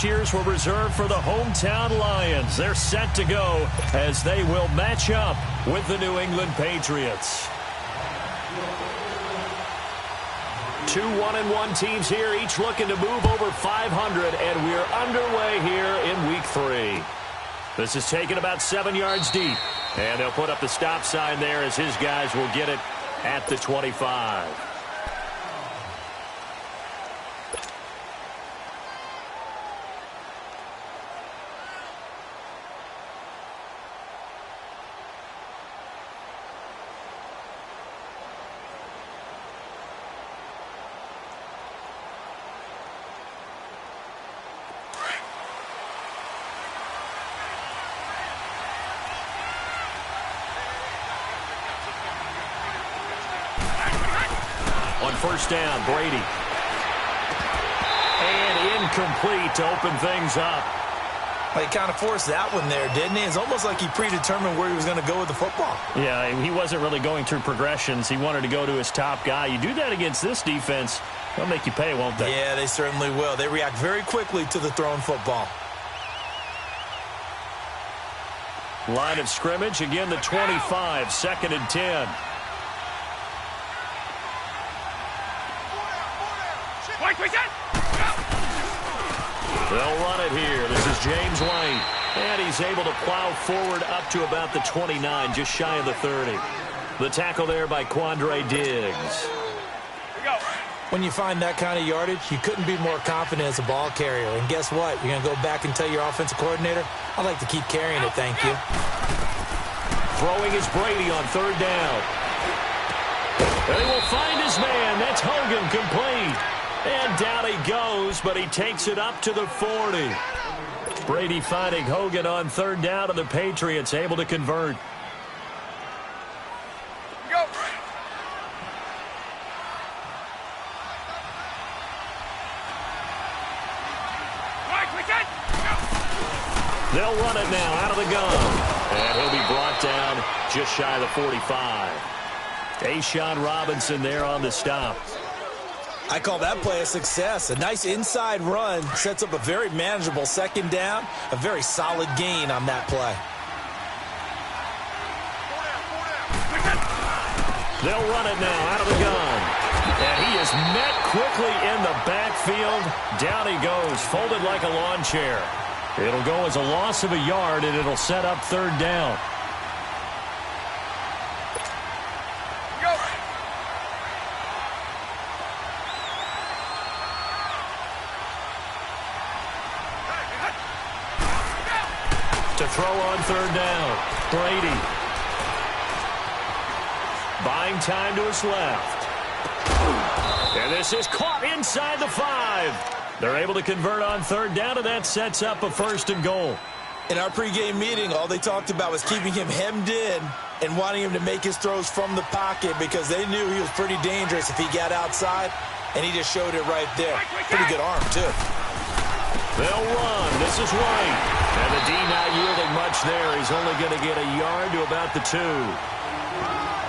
cheers were reserved for the hometown Lions. They're set to go as they will match up with the New England Patriots. 2 1-1 teams here, each looking to move over 500, and we're underway here in Week 3. This is taken about 7 yards deep, and they'll put up the stop sign there as his guys will get it at the 25. On first down, Brady. And incomplete to open things up. Well, he kind of forced that one there, didn't he? It's almost like he predetermined where he was going to go with the football. Yeah, he wasn't really going through progressions. He wanted to go to his top guy. You do that against this defense, they'll make you pay, won't they? Yeah, they certainly will. They react very quickly to the thrown football. Line of scrimmage, again the 25, 2nd and 10. They'll run it here. This is James White. And he's able to plow forward up to about the 29, just shy of the 30. The tackle there by Quandre Diggs. When you find that kind of yardage, you couldn't be more confident as a ball carrier. And guess what? You're going to go back and tell your offensive coordinator, I'd like to keep carrying it, thank you. Throwing is Brady on 3rd down. They will find his man. That's Hogan, complete. And down he goes, but he takes it up to the 40. Brady finding Hogan on 3rd down, and the Patriots able to convert. Go. They'll run it now out of the gun. And he'll be brought down just shy of the 45. A'Shawn Robinson there on the stop. I call that play a success. A nice inside run sets up a very manageable 2nd down. A very solid gain on that play. They'll run it now out of the gun. And he is met quickly in the backfield. Down he goes, folded like a lawn chair. It'll go as a loss of a yard, and it'll set up 3rd down. To throw on 3rd down, Brady. Buying time to his left. And this is caught inside the 5. They're able to convert on 3rd down, and that sets up a 1st and goal. In our pregame meeting, all they talked about was keeping him hemmed in and wanting him to make his throws from the pocket because they knew he was pretty dangerous if he got outside, and he just showed it right there. Pretty good arm, too. They'll run. This is White. And the D not yielding much there. He's only going to get a yard to about the 2.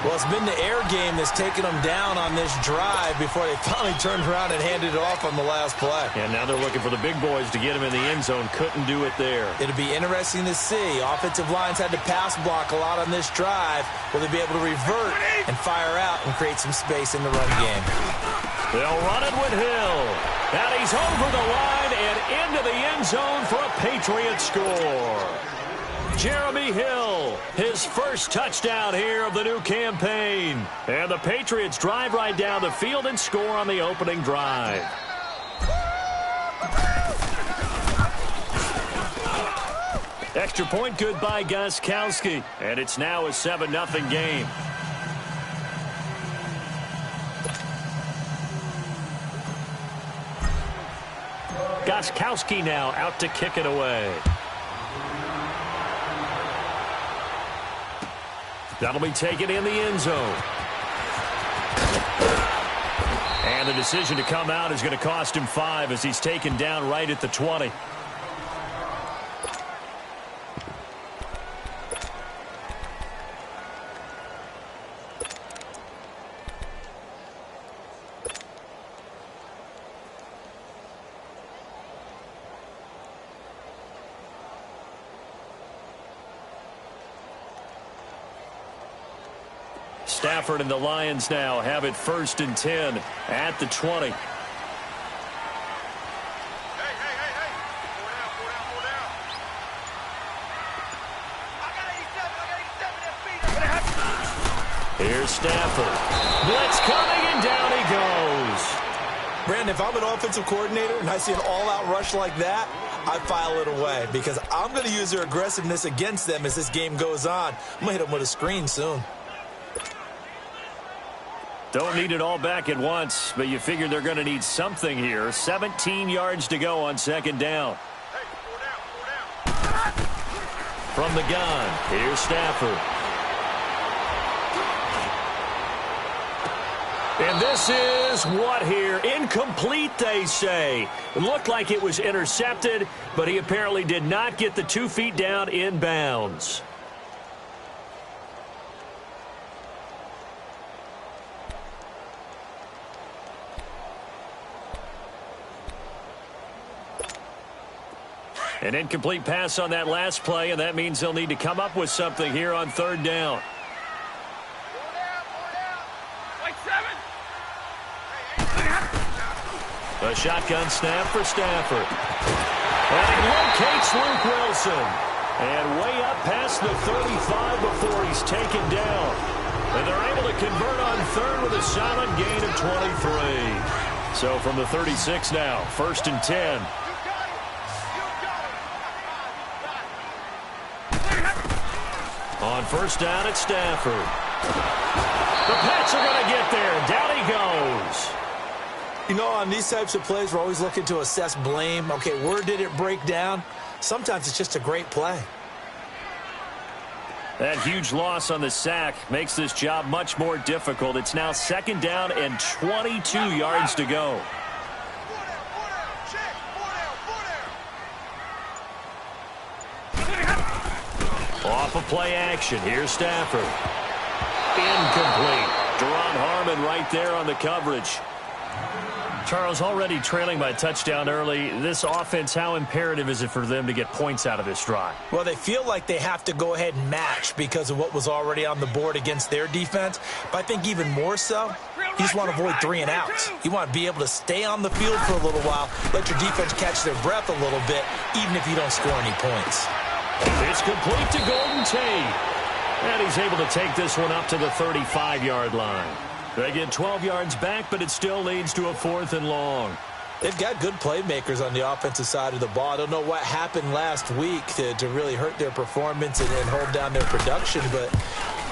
Well, it's been the air game that's taken them down on this drive before they finally turned around and handed it off on the last play. And now they're looking for the big boys to get him in the end zone. Couldn't do it there. It'll be interesting to see. Offensive lines had to pass block a lot on this drive. Will they be able to revert and fire out and create some space in the run game? They'll run it with Hill. And he's over the line and into the end zone for a Patriot score. Jeremy Hill, his first touchdown here of the new campaign. And the Patriots drive right down the field and score on the opening drive. Extra point good by Gostkowski. And it's now a 7-0 game. Gostkowski now out to kick it away. That'll be taken in the end zone. And the decision to come out is going to cost him 5 as he's taken down right at the 20. Stafford and the Lions now have it 1st and 10 at the 20. Here's Stafford. Blitz coming, and down he goes. Brandon, if I'm an offensive coordinator and I see an all-out rush like that, I file it away because I'm going to use their aggressiveness against them as this game goes on. I'm going to hit them with a screen soon. Don't need it all back at once, but you figure they're going to need something here. 17 yards to go on 2nd down. From the gun, here's Stafford. And this is what here? Incomplete, they say. It looked like it was intercepted, but he apparently did not get the 2 feet down in bounds. An incomplete pass on that last play, and that means they'll need to come up with something here on 3rd down. A shotgun snap for Stafford. And he locates Luke Wilson. And way up past the 35 before he's taken down. And they're able to convert on 3rd with a solid gain of 23. So from the 36 now, 1st and 10. On 1st down, it's Stafford. The Pats are going to get there. Down he goes. You know, on these types of plays, we're always looking to assess blame. Okay, where did it break down? Sometimes it's just a great play. That huge loss on the sack makes this job much more difficult. It's now 2nd down and 22 yards to go. Off of play action. Here's Stafford. Incomplete. Deron Harmon right there on the coverage. Charles, already trailing by a touchdown early. This offense, how imperative is it for them to get points out of this drive? Well, they feel like they have to go ahead and match because of what was already on the board against their defense. But I think even more so, you just want to avoid 3 and outs. You want to be able to stay on the field for a little while, let your defense catch their breath a little bit, even if you don't score any points. It's complete to Golden Tate. And he's able to take this one up to the 35-yard line. They get 12 yards back, but it still leads to a 4th and long. They've got good playmakers on the offensive side of the ball. I don't know what happened last week to really hurt their performance and hold down their production, but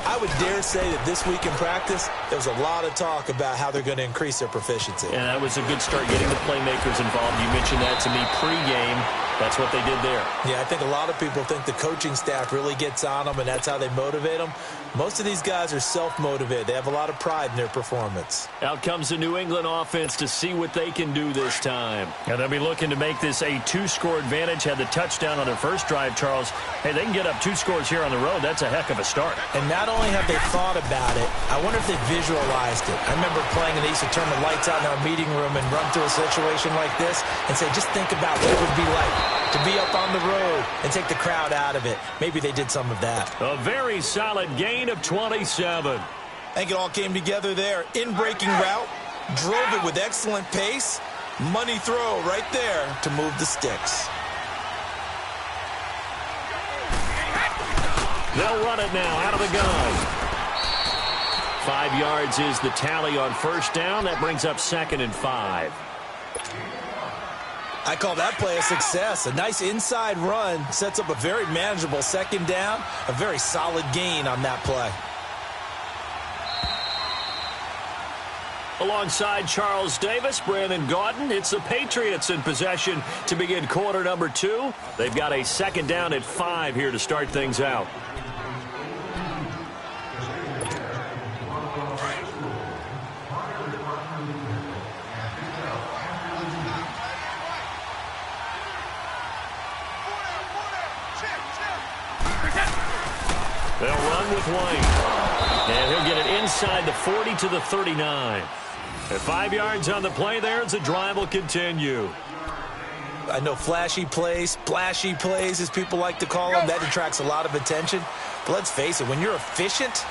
I would dare say that this week in practice, there was a lot of talk about how they're going to increase their proficiency. And that was a good start getting the playmakers involved. You mentioned that to me pregame. That's what they did there. Yeah, I think a lot of people think the coaching staff really gets on them, and that's how they motivate them. Most of these guys are self-motivated. They have a lot of pride in their performance. Out comes the New England offense to see what they can do this time. And they'll be looking to make this a 2-score advantage. Had the touchdown on their first drive, Charles. Hey, they can get up 2 scores here on the road. That's a heck of a start. And not only have they thought about it, I wonder if they visualized it. I remember playing, and they used to turn the lights out in our meeting room and run through a situation like this and say, just think about what it would be like to be up on the road and take the crowd out of it. Maybe they did some of that. A very solid gain of 27. I think it all came together there. In-breaking route, drove it with excellent pace. Money throw right there to move the sticks. They'll run it now out of the gun. 5 yards is the tally on 1st down. That brings up 2nd and 5. I call that play a success. A nice inside run sets up a very manageable 2nd down. A very solid gain on that play. Alongside Charles Davis, Brandon Gaudin, it's the Patriots in possession to begin quarter number 2. They've got a 2nd down at 5 here to start things out. They'll run with White. And he'll get it inside the 40 to the 39. At 5 yards on the play there, as the drive will continue. I know flashy plays, splashy plays, as people like to call them, that attracts a lot of attention. But let's face it, when you're efficient,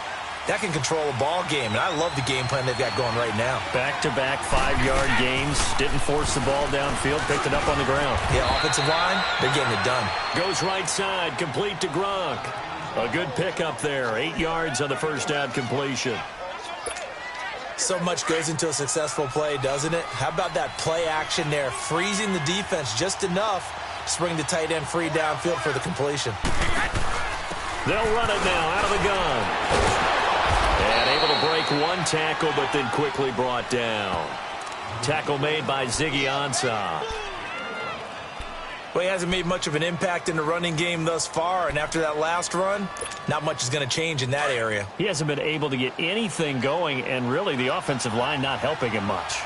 That can control a ball game, and I love the game plan they've got going right now. Back-to-back 5-yard gains. Didn't force the ball downfield. Picked it up on the ground. Yeah, offensive line, they're getting it done. Goes right side, complete to Gronk. A good pickup there. 8 yards on the first down completion. So much goes into a successful play, doesn't it? How about that play action there? Freezing the defense just enough to bring the tight end free downfield for the completion. They'll run it now out of the gun. And able to break one tackle, but then quickly brought down. Tackle made by Ziggy Ansah. Well, he hasn't made much of an impact in the running game thus far, and after that last run, not much is going to change in that area. He hasn't been able to get anything going, and really the offensive line not helping him much.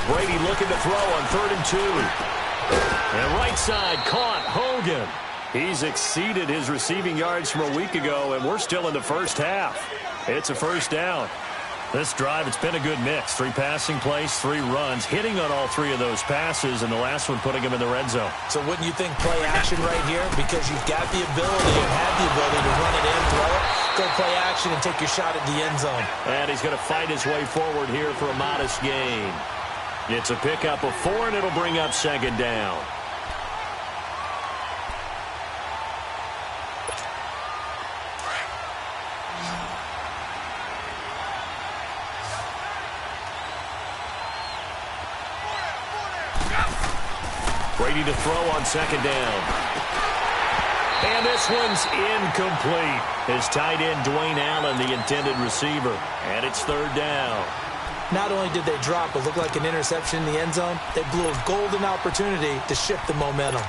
Brady looking to throw on 3rd and 2. And right side caught Hogan. He's exceeded his receiving yards from a week ago, and we're still in the first half. It's a first down. This drive, it's been a good mix. 3 passing plays, 3 runs, hitting on all 3 of those passes, and the last one putting him in the red zone. So wouldn't you think play action right here? Because you've got the ability and have the ability to run it in, throw it, go play action, and take your shot at the end zone. And he's going to fight his way forward here for a modest gain. It's a pickup of 4, and it'll bring up 2nd down. Brady to throw on 2nd down. And this one's incomplete. His tight end, Dwayne Allen, the intended receiver. And it's 3rd down. Not only did they drop what looked like an interception in the end zone, they blew a golden opportunity to shift the momentum.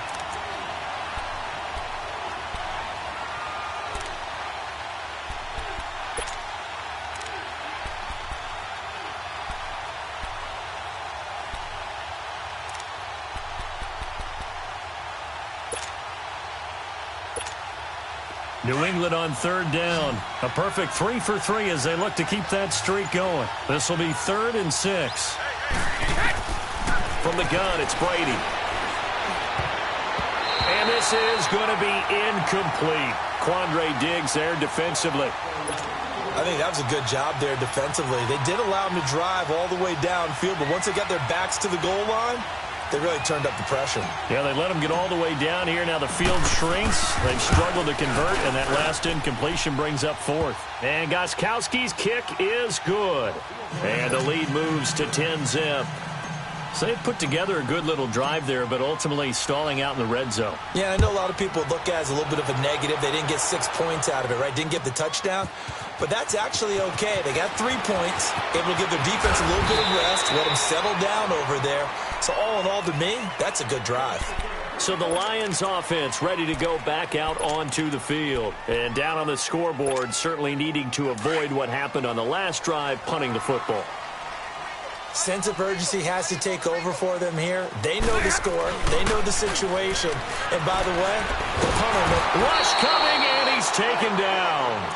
New England on 3rd down. A perfect 3 for 3 as they look to keep that streak going. This will be 3rd and 6. From the gun, it's Brady. And this is going to be incomplete. Quandre Diggs there defensively. I think that was a good job there defensively. They did allow him to drive all the way downfield, but once they got their backs to the goal line, they really turned up the pressure. Yeah, they let them get all the way down here. Now the field shrinks. They've struggled to convert, and that last incompletion brings up 4th. And Gostkowski's kick is good. And the lead moves to 10-zip. So they put together a good little drive there, but ultimately stalling out in the red zone. Yeah, I know a lot of people look at it as a little bit of a negative. They didn't get 6 points out of it, right? Didn't get the touchdown. But that's actually okay. They got 3 points, able to give their defense a little bit of rest, let them settle down over there. So all in all, to me, that's a good drive. So the Lions offense ready to go back out onto the field. And down on the scoreboard, certainly needing to avoid what happened on the last drive, punting the football. Sense of urgency has to take over for them here. They know the score. They know the situation. And by the way, the punter... Rush coming, and he's taken down.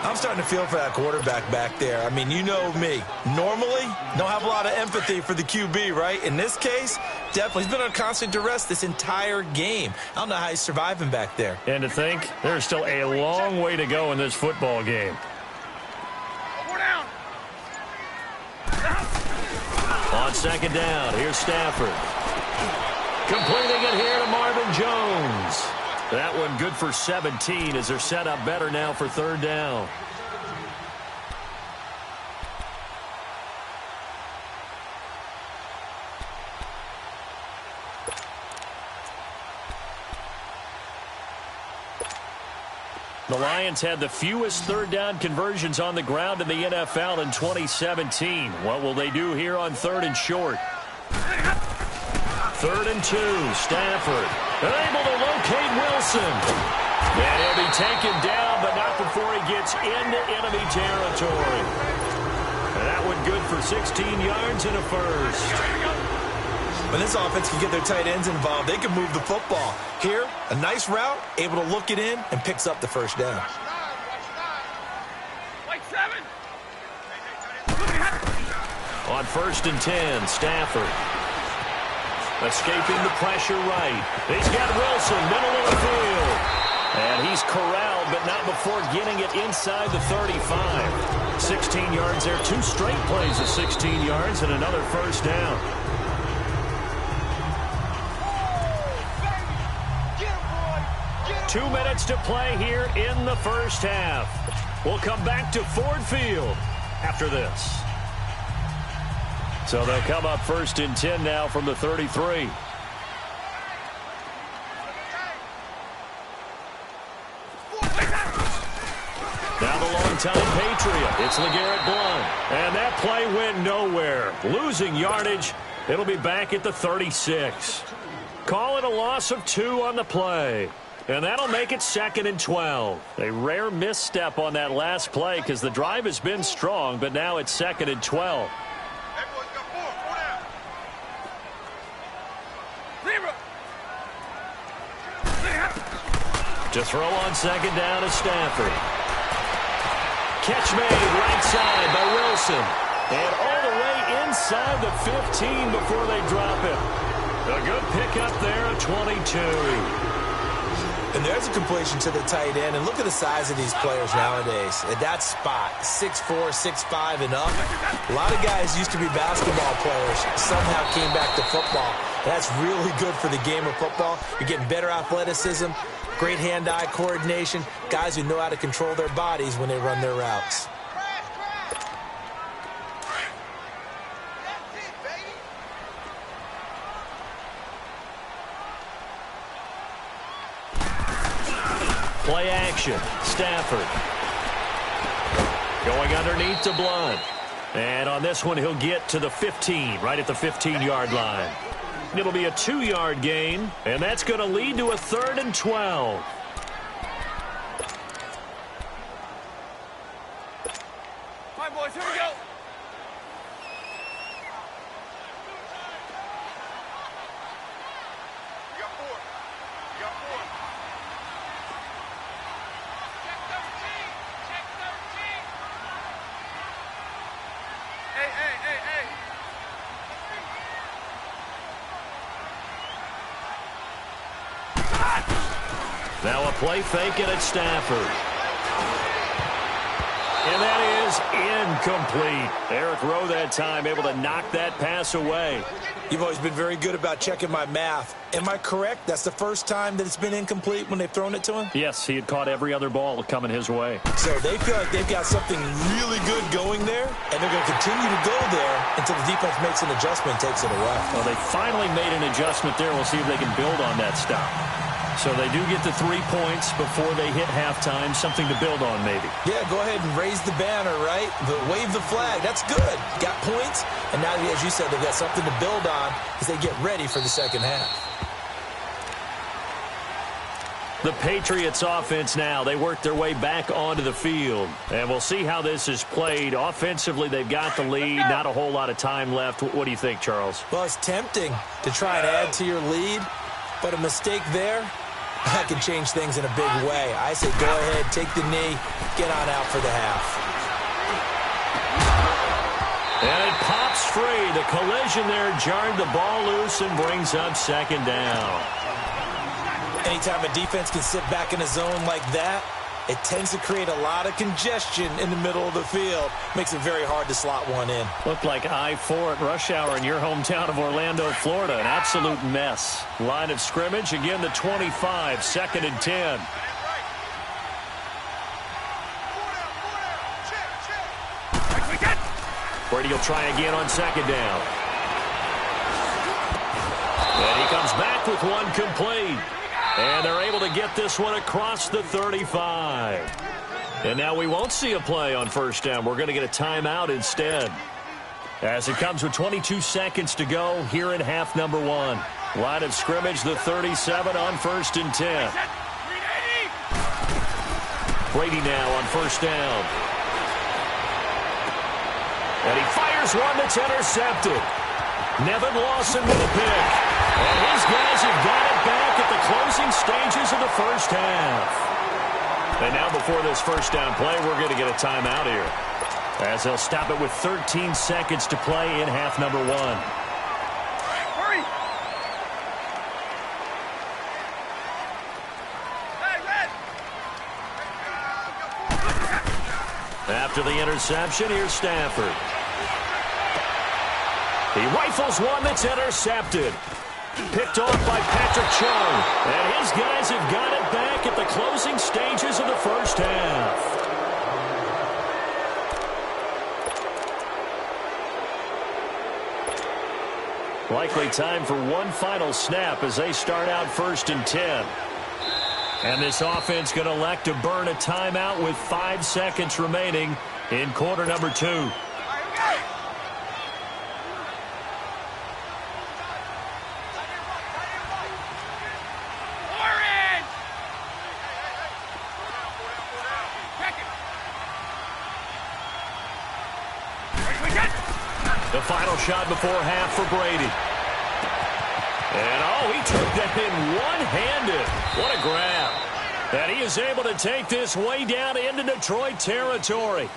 I'm starting to feel for that quarterback back there. I mean, you know me. Normally, don't have a lot of empathy for the QB, right? In this case, definitely. He's been under constant duress this entire game. I don't know how he's surviving back there. And to think, there's still a long way to go in this football game. On 2nd down, here's Stafford. Completing it here to Marvin Jones. That one good for 17 as they're set up better now for 3rd down. The Lions had the fewest 3rd down conversions on the ground in the NFL in 2017. What will they do here on 3rd and short? 3rd and 2, Stafford. They're able to locate Wilson. And he'll be taken down, but not before he gets into enemy territory. And that one good for 16 yards and a first. When this offense can get their tight ends involved, they can move the football. Here, a nice route, able to look it in, and picks up the first down. On 1st and 10, Stafford. Escaping the pressure right. He's got Wilson, middle of the field. And he's corralled, but not before getting it inside the 35. 16 yards there. 2 straight plays of 16 yards and another first down. Two minutes to play here in the first half. We'll come back to Ford Field after this. So they'll come up 1st and 10 now from the 33. Now the longtime Patriot. It's LeGarrette Blount. And that play went nowhere. Losing yardage. It'll be back at the 36. Call it a loss of 2 on the play. And that'll make it 2nd and 12. A rare misstep on that last play because the drive has been strong, but now it's 2nd and 12. To throw on 2nd down is Stafford. Catch made right side by Wilson. And all the way inside the 15 before they drop it. A good pickup there at 22. And there's a completion to the tight end. And look at the size of these players nowadays. At that spot, 6'4", 6'5", and up. A lot of guys used to be basketball players. Somehow came back to football. That's really good for the game of football. You're getting better athleticism, great hand-eye coordination, guys who know how to control their bodies when they run their routes. Play action. Stafford. Going underneath to Blount. And on this one, he'll get to the 15, right at the 15-yard line. It'll be a 2-yard gain, and that's going to lead to a 3rd and 12. All right, boys, here we go. You got 4. You got 4. Check 13. Check 13. Hey. Now a play fake, and it's Stafford. And that is incomplete. Eric Rowe that time able to knock that pass away. You've always been very good about checking my math. Am I correct? That's the first time that it's been incomplete when they've thrown it to him? Yes, he had caught every other ball coming his way. So they feel like they've got something really good going there, and they're going to continue to go there until the defense makes an adjustment and takes it away. Well, they finally made an adjustment there. We'll see if they can build on that stop. So they do get the 3 points before they hit halftime. Something to build on, maybe. Yeah, go ahead and raise the banner, right? Wave the flag. That's good. Got points, and now, as you said, they've got something to build on as they get ready for the second half. The Patriots offense now, they work their way back onto the field. And we'll see how this is played. Offensively, they've got the lead. Not a whole lot of time left. What do you think, Charles? Well, it's tempting to try and add to your lead, but a mistake there, that can change things in a big way. I say go ahead, take the knee, get on out for the half. And it pops free. The collision there jarred the ball loose and brings up 2nd down. Anytime a defense can sit back in a zone like that, it tends to create a lot of congestion in the middle of the field. Makes it very hard to slot one in. Looked like I-4 at rush hour in your hometown of Orlando, Florida. An absolute mess. Line of scrimmage, again the 25, 2nd and 10. Brady will try again on 2nd down. And he comes back with one complete. And they're able to get this one across the 35. And now we won't see a play on 1st down. We're going to get a timeout instead. As it comes with 22 seconds to go here in half number 1. Line of scrimmage, the 37 on 1st and 10. Brady now on 1st down. And he fires one that's intercepted. Nevin Lawson with a pick. And his guys have got it back at the closing stages of the first half. And now before this 1st down play, we're going to get a timeout here, as they'll stop it with 13 seconds to play in half number 1. After the interception, here's Stafford. He rifles one that's intercepted. Picked off by Patrick Chung. And his guys have got it back at the closing stages of the first half. Likely time for one final snap as they start out 1st and 10. And this offense going to elect to burn a timeout with 5 seconds remaining in quarter number 2. The final shot before half for Brady. And, oh, he took that in one-handed. What a grab. And he is able to take this way down into Detroit territory.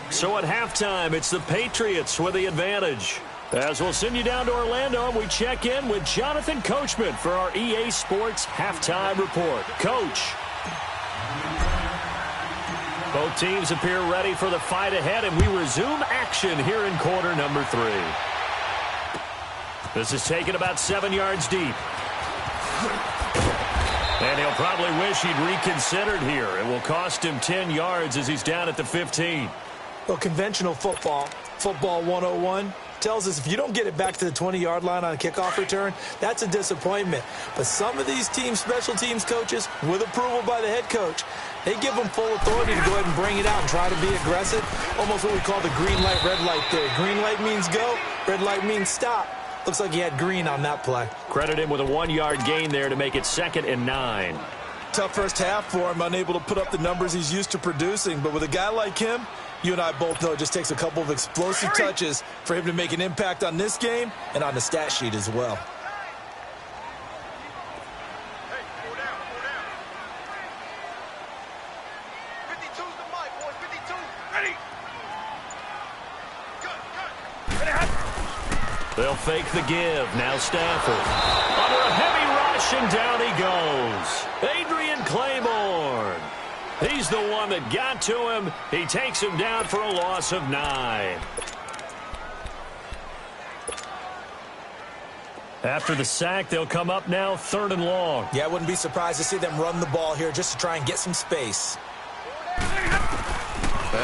So at halftime, it's the Patriots with the advantage. As we'll send you down to Orlando, we check in with Jonathan Coachman for our EA Sports Halftime Report. Coach. Both teams appear ready for the fight ahead, and we resume action here in quarter number 3. This is taken about 7 yards deep. And he'll probably wish he'd reconsidered here. It will cost him 10 yards as he's down at the 15. Well, conventional football 101, tells us if you don't get it back to the 20-yard line on a kickoff return, that's a disappointment. But some of these teams, special teams coaches, with approval by the head coach, they give them full authority to go ahead and bring it out and try to be aggressive. Almost what we call the green light, red light theory. Green light means go, red light means stop. Looks like he had green on that play. Credit him with a 1-yard gain there to make it 2nd and 9. Tough first half for him, unable to put up the numbers he's used to producing. But with a guy like him, you and I both know it just takes a couple of explosive touches for him to make an impact on this game and on the stat sheet as well. Hey, pull down, pull down. 52's the mic, boys. 52. Ready. Good. They'll fake the give. Now Stafford. Under a heavy rush, and down he goes. Adrian Claiborne. He's the one that got to him. He takes him down for a loss of 9. After the sack, they'll come up now 3rd and long. Yeah, I wouldn't be surprised to see them run the ball here just to try and get some space.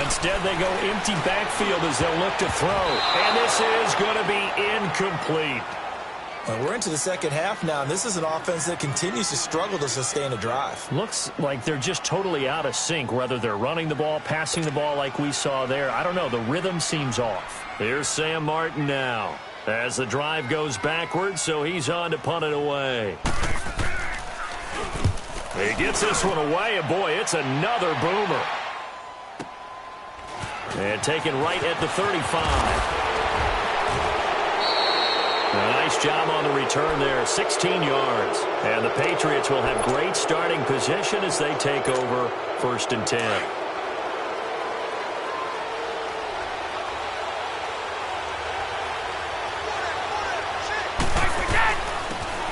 Instead, they go empty backfield as they'll look to throw. And this is going to be incomplete. Well, we're into the second half now, and this is an offense that continues to struggle to sustain a drive. Looks like they're just totally out of sync, whether they're running the ball, passing the ball like we saw there. I don't know. The rhythm seems off. Here's Sam Martin now as the drive goes backwards, so he's on to punt it away. He gets this one away, and boy, it's another boomer. And taken right at the 35. A nice job on the return there, 16 yards. And the Patriots will have great starting position as they take over 1st and 10.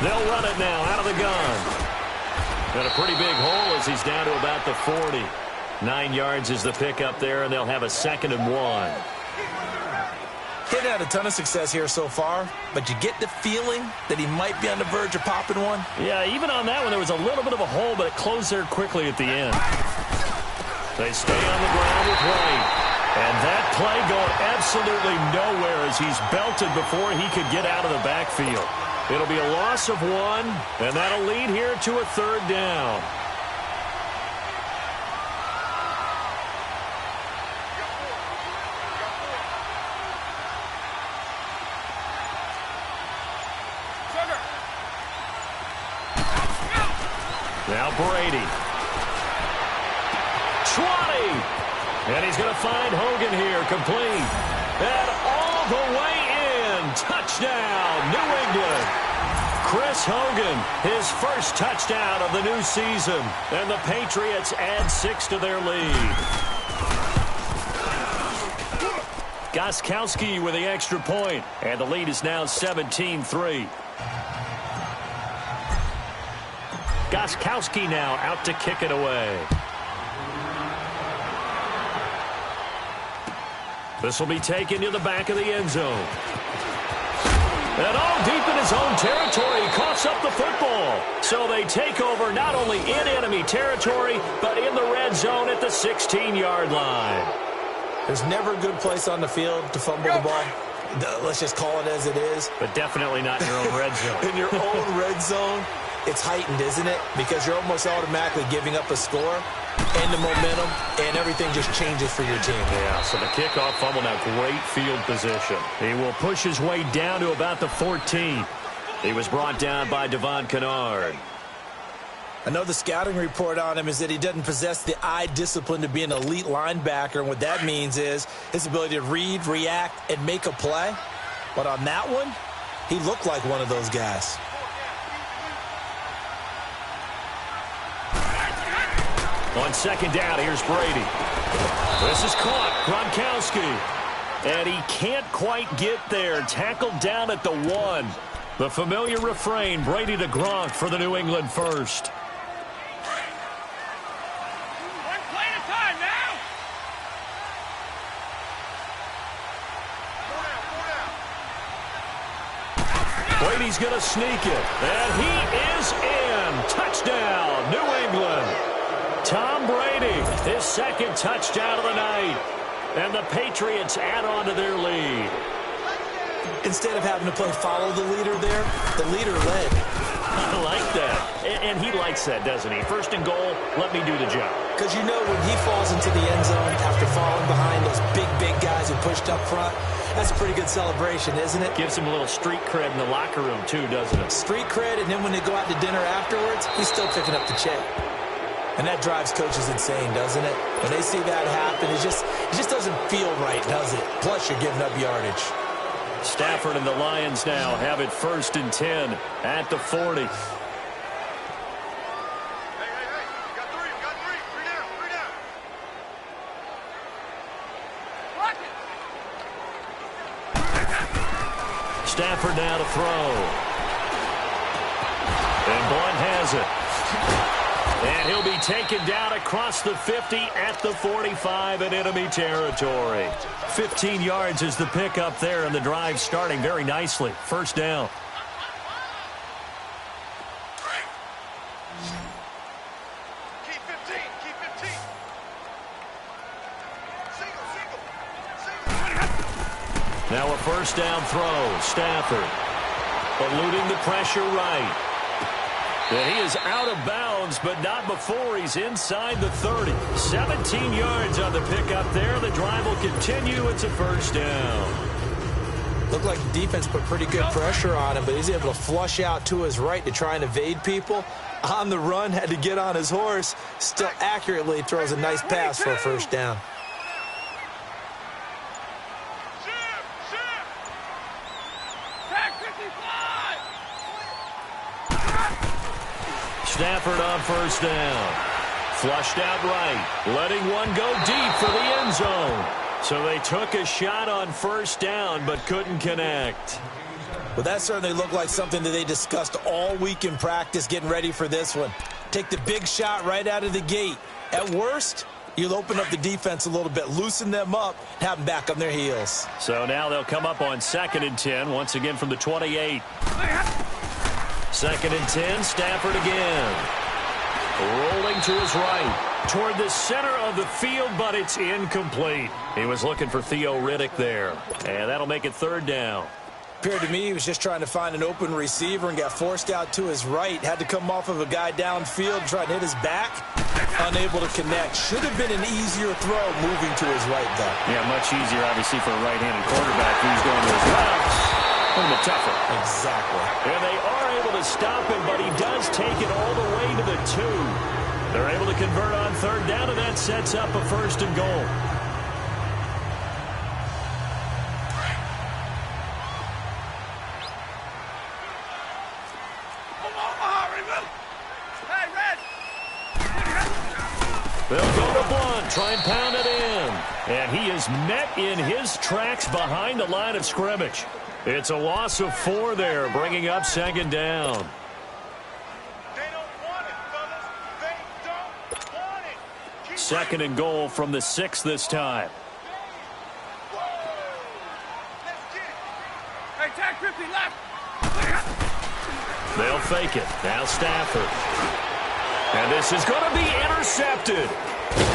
They'll run it now out of the gun. And a pretty big hole as he's down to about the 40. 9 yards is the pickup there, and they'll have a 2nd and 1. He'd had a ton of success here so far, but you get the feeling that he might be on the verge of popping one. Yeah, even on that one, there was a little bit of a hole, but it closed there quickly at the end. They stay on the ground with White. And that play going absolutely nowhere as he's belted before he could get out of the backfield. It'll be a loss of 1, and that'll lead here to a 3rd down. Now Brady. 20. And he's going to find Hogan here, complete. And all the way in. Touchdown, New England. Chris Hogan, his first touchdown of the new season. And the Patriots add 6 to their lead. Gostkowski with the extra point. And the lead is now 17-3. Gostkowski now out to kick it away. This will be taken to the back of the end zone. And all deep in his own territory, he coughs up the football. So they take over not only in enemy territory, but in the red zone at the 16-yard line. There's never a good place on the field to fumble the ball. Let's just call it as it is. But definitely not in your own red zone. In your own red zone, it's heightened, isn't it? Because you're almost automatically giving up a score and the momentum, and everything just changes for your team. Yeah, so the kickoff fumble, now great field position. He will push his way down to about the 14. He was brought down by Devon Kennard. I know the scouting report on him is that he doesn't possess the eye discipline to be an elite linebacker, and what that means is his ability to read, react, and make a play. But on that one, he looked like one of those guys. On second down, here's Brady. This is caught, Gronkowski. And he can't quite get there. Tackled down at the 1. The familiar refrain, Brady to Gronk for the New England first. One play at a time now. Brady's going to sneak it. And he is in. Touchdown, New England. Tom Brady, his second touchdown of the night. And the Patriots add on to their lead. Instead of having to play follow the leader there, the leader led. I like that. And he likes that, doesn't he? First and goal, let me do the job. Because you know when he falls into the end zone after falling behind those big guys who pushed up front, that's a pretty good celebration, isn't it? Gives him a little street cred in the locker room, too, doesn't it? Street cred, and then when they go out to dinner afterwards, he's still picking up the check. And that drives coaches insane, doesn't it? When they see that happen, it just doesn't feel right, does it? Plus, you're giving up yardage. Stafford and the Lions now have it 1st and 10 at the 40. Hey, you got three. Three down. Block it. Stafford now to throw. And Blunt has it. And he'll be taken down across the 50 at the 45 in enemy territory. 15 yards is the pickup there, and the drive starting very nicely. First down. Keep 15. Single. Now a first down throw. Stafford eluding the pressure right. And he is out of bounds, but not before he's inside the 30. 17 yards on the pickup there. The drive will continue. It's a first down. Looked like the defense put pretty good pressure on him, but he's able to flush out to his right to try and evade people. On the run, had to get on his horse. Still accurately throws a nice pass for a first down. Stafford on first down. Flushed out right. Letting one go deep for the end zone. So they took a shot on first down but couldn't connect. Well, that certainly looked like something that they discussed all week in practice getting ready for this one. Take the big shot right out of the gate. At worst, you'll open up the defense a little bit, loosen them up, have them back on their heels. So now they'll come up on 2nd and 10, once again from the 28. 2nd and 10, Stafford again. Rolling to his right, toward the center of the field, but it's incomplete. He was looking for Theo Riddick there, and that'll make it 3rd down. Appeared to me he was just trying to find an open receiver and got forced out to his right. Had to come off of a guy downfield, try to hit his back. Unable to connect. Should have been an easier throw moving to his right, though. Yeah, much easier, obviously, for a right-handed quarterback who's going to his left. A little bit tougher. Exactly. And they are able to stop him, but he does take it all the way to the 2. They're able to convert on 3rd down, and that sets up a 1st and goal. They'll go to Blunt, try and pound it in. And he is met in his tracks behind the line of scrimmage. It's a loss of 4 there, bringing up 2nd down. They don't want it, fellas. They don't want it. 2nd and goal from the 6 this time. They'll fake it. Now Stafford. And this is going to be intercepted.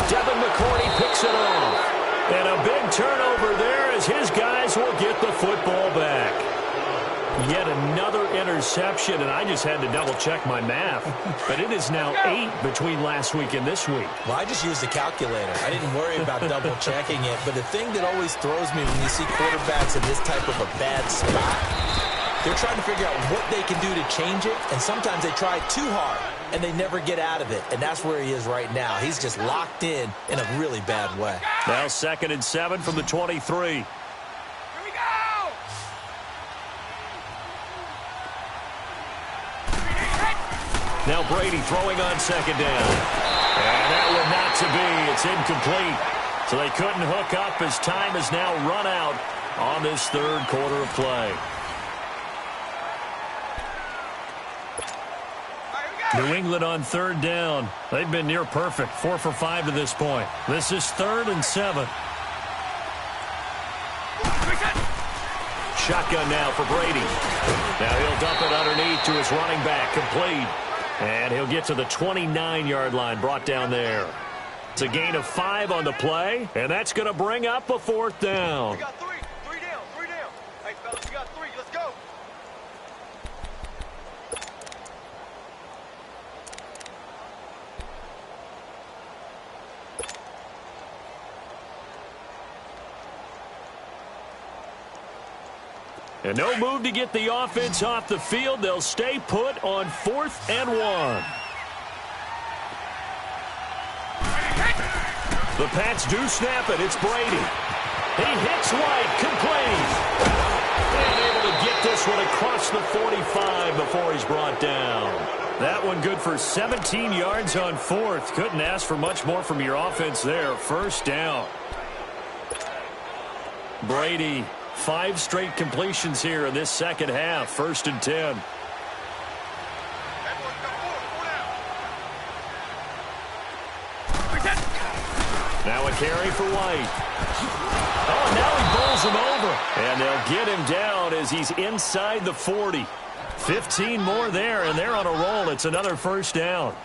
Devin McCourty picks it off. And a big turnover there as his guys will get the football back. Yet another interception, and I just had to double-check my math. But it is now 8 between last week and this week. Well, I just used a calculator. I didn't worry about double-checking it. But the thing that always throws me when you see quarterbacks in this type of a bad spot, they're trying to figure out what they can do to change it, and sometimes they try too hard, and they never get out of it. And that's where he is right now. He's just locked in a really bad way. Now 2nd and 7 from the 23. Now Brady throwing on 2nd down. And that one not to be. It's incomplete. So they couldn't hook up as time is now run out on this 3rd quarter of play. New England on 3rd down. They've been near perfect. 4 for 5 to this point. This is 3rd and 7. Shotgun now for Brady. Now he'll dump it underneath to his running back. Complete. And he'll get to the 29-yard line, brought down there. It's a gain of 5 on the play, and that's going to bring up a 4th down. We got 3. 3 down. 3 down. Hey, fellas, we got 3. Let's go. And no move to get the offense off the field. They'll stay put on 4th and 1. The Pats do snap it. It's Brady. He hits White. Complete. And able to get this one across the 45 before he's brought down. That one good for 17 yards on 4th. Couldn't ask for much more from your offense there. 1st down. Brady, 5 straight completions here in this 2nd half. 1st and 10. Now a carry for White. Oh, now he bowls him over. And they'll get him down as he's inside the 40. 15 more there, and they're on a roll. It's another 1st down.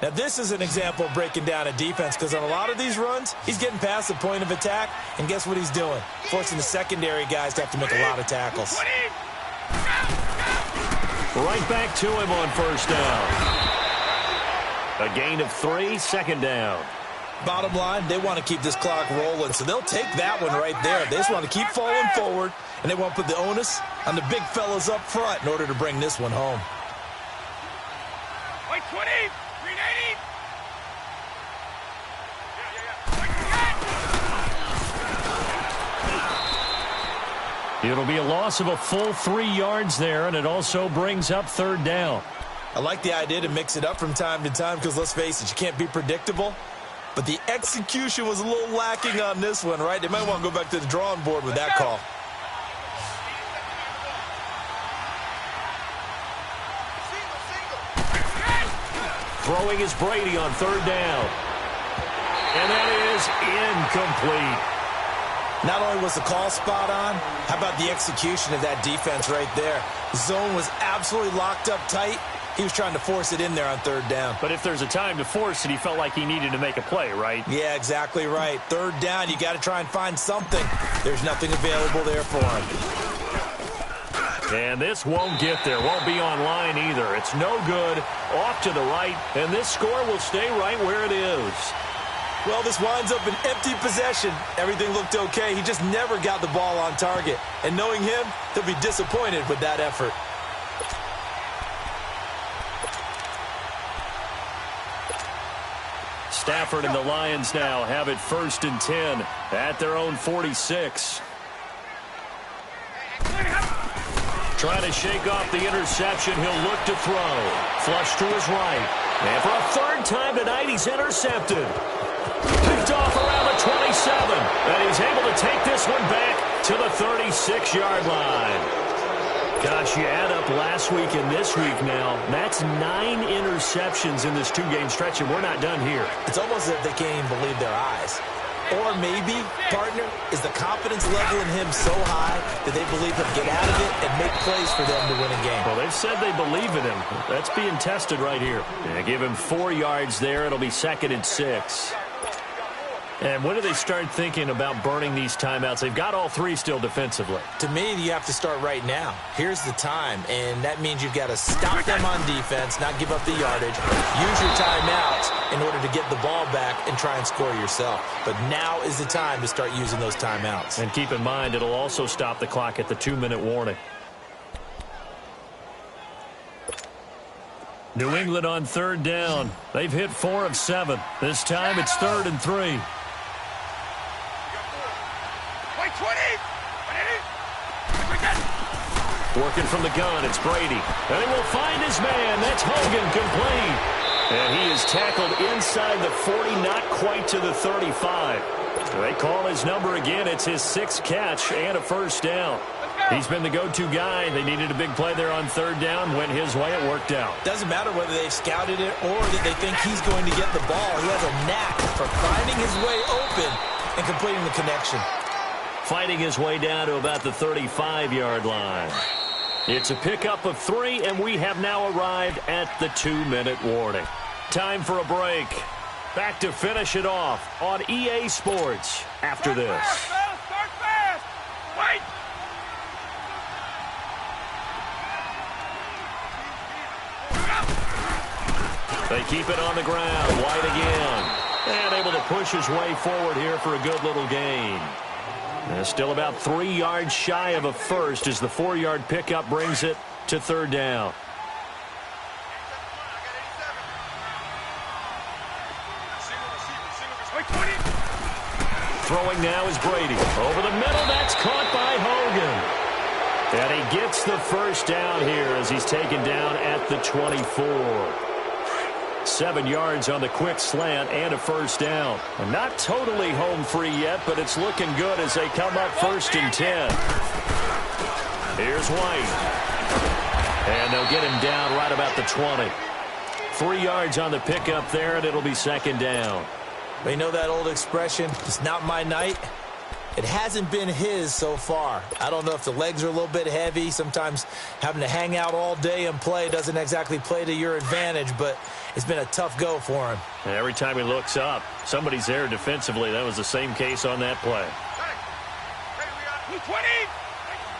Now, this is an example of breaking down a defense, because on a lot of these runs, he's getting past the point of attack, and guess what he's doing? Forcing the secondary guys to have to make a lot of tackles. Right back to him on 1st down. A gain of 3, 2nd down. Bottom line, they want to keep this clock rolling, so they'll take that one right there. They just want to keep falling forward, and they want to put the onus on the big fellas up front in order to bring this one home. Wait, 20! 380! It'll be a loss of a full 3 yards there, and it also brings up 3rd down. I like the idea to mix it up from time to time because, let's face it, you can't be predictable. But the execution was a little lacking on this one, right? They might want to go back to the drawing board with that call. Throwing is Brady on 3rd down. And that is incomplete. Not only was the call spot on, how about the execution of that defense right there? The zone was absolutely locked up tight. He was trying to force it in there on 3rd down. But if there's a time to force it, he felt like he needed to make a play, right? Yeah, exactly right. 3rd down, you got to try and find something. There's nothing available there for him. And this won't get there. Won't be online either. It's no good. Off to the right. And this score will stay right where it is. Well, this winds up an empty possession. Everything looked okay. He just never got the ball on target. And knowing him, he'll be disappointed with that effort. Stafford and the Lions now have it 1st and 10 at their own 46. Trying to shake off the interception. He'll look to throw. Flush to his right. And for a 3rd time tonight, he's intercepted. Picked off around the 27. And he's able to take this one back to the 36-yard line. Gosh, you add up last week and this week now. That's 9 interceptions in this 2-game stretch, and we're not done here. It's almost as if they can't even believe their eyes. Or maybe, partner, is the confidence level in him so high that they believe he'll get out of it and make plays for them to win a game. Well, they've said they believe in him. That's being tested right here. Yeah, give him 4 yards there. It'll be 2nd and 6. And when do they start thinking about burning these timeouts? They've got all 3 still defensively. To me, you have to start right now. Here's the time, and that means you've got to stop them on defense, not give up the yardage, use your timeouts in order to get the ball back and try and score yourself. But now is the time to start using those timeouts. And keep in mind, it'll also stop the clock at the 2-minute warning. New England on 3rd down. They've hit 4 of 7. This time it's 3rd and 3. Working from the gun, it's Brady. And he will find his man. That's Hogan, complete. And he is tackled inside the 40, not quite to the 35. They call his number again. It's his 6th catch and a 1st down. He's been the go-to guy. They needed a big play there on 3rd down. Went his way. It worked out. Doesn't matter whether they've scouted it or that they think he's going to get the ball. He has a knack for finding his way open and completing the connection. Fighting his way down to about the 35-yard line. It's a pickup of 3, and we have now arrived at the 2-minute warning. Time for a break. Back to finish it off on EA Sports after this. Start fast! Wait! They keep it on the ground. White again. And able to push his way forward here for a good little gain. And still about 3 yards shy of a first as the 4-yard pickup brings it to 3rd down. Throwing now is Brady. Over the middle, that's caught by Hogan. And he gets the 1st down here as he's taken down at the 24. 7 yards on the quick slant and a 1st down. And not totally home free yet, but it's looking good as they come up 1st and 10. Here's White. And they'll get him down right about the 20. 3 yards on the pickup there, and it'll be 2nd down. They know that old expression, it's not my night. It hasn't been his so far. I don't know if the legs are a little bit heavy. Sometimes having to hang out all day and play doesn't exactly play to your advantage, but it's been a tough go for him. And every time he looks up, somebody's there defensively. That was the same case on that play.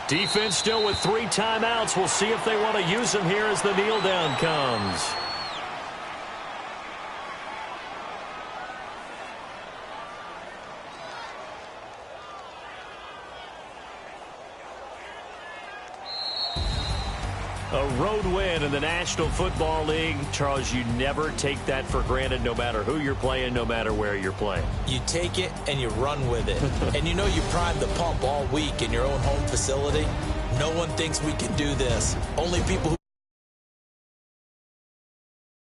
Defense still with 3 timeouts. We'll see if they want to use them here as the kneel down comes. A road win in the National Football League. Charles, you never take that for granted no matter who you're playing, no matter where you're playing. You take it and you run with it. And you know you primed the pump all week in your own home facility. No one thinks we can do this. Only people who